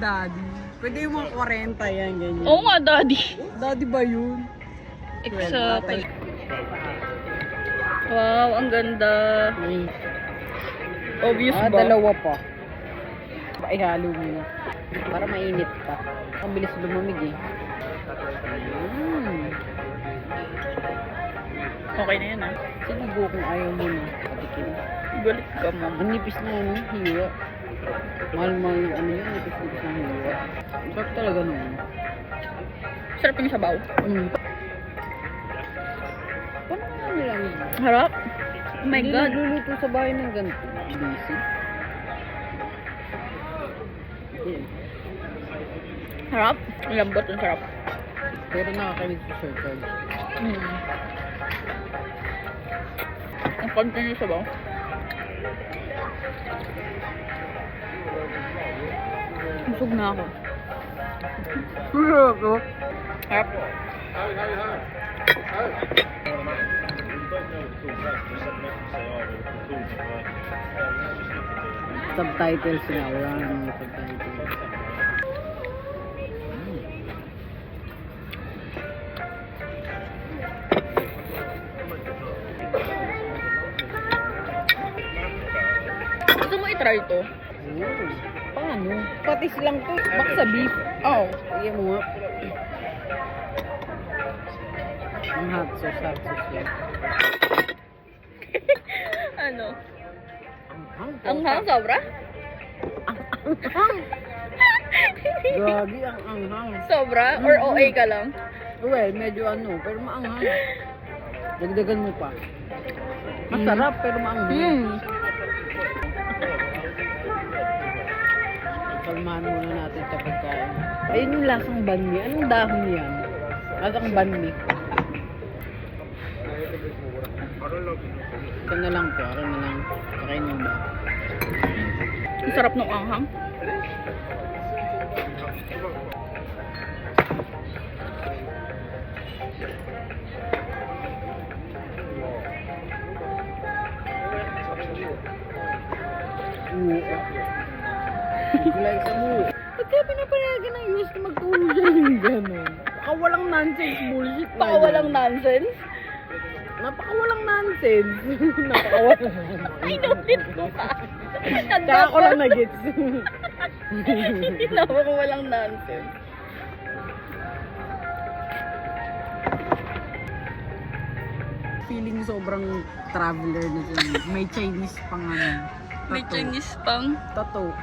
daddy. Pwede yung mga 40 yan, ganyan. Oo nga, daddy. Daddy ba yun? Exactly. Wow, ang ganda. Obvious ba? Dalawa pa. Ihalo mo na. Para mainit pa. Ang bilis lumamig eh. Okay na yan ah. Sinubo kung ayaw mo na. Patikin. Galit ka mo. Ang nipis na ano, hiwa. Mahal-mahal yung ano yun, nipis-nipis na hiwa. Sarap talaga naman. Sarap yung sabaw. Paano nga nila yun? Harap. Oh my Hindi God. nagluluto sa bahay ng ganito. Busy. Yeah. Harap. Lambot yung sarap. Pero nakakawit sa circle. Ang konti yung sabaw. Busog na ako. Harap. Subtitles na. Wala namang subtitles. Gusto mo i-try to? Paano? Patis lang to. Baka sa beef. Oo. Iyan mo nga. Ang hot sauce yan. Ano? Ang Ang hang sobra? Gagi, ang anghang. Sobra? Or OA ka lang? Well, medyo ano, pero maanghang. Dagdagan mo pa. Masarap, pero maanghang. Kalmahan muna natin sa pagkain. Ayun yung lasang banmi. Anong dahon yan? Lasang banmi. Ito na lang to. Ako na lang. Kakain mo ba? Ang sarap ng anghang. Gulay sa mo. Ba't kaya pinapayagan ng US na magtulog dyan yung gano'n? Walang nonsense bullshit na Baka walang nonsense. Napakawalang nonsense. Napakawalang. Inulit ko pa. Tsaka ko lang na-gets. Hindi na ako kung walang nonsense. Feeling sobrang traveler na dyan. May Chinese pang ano. May Chinese pang Tattoo.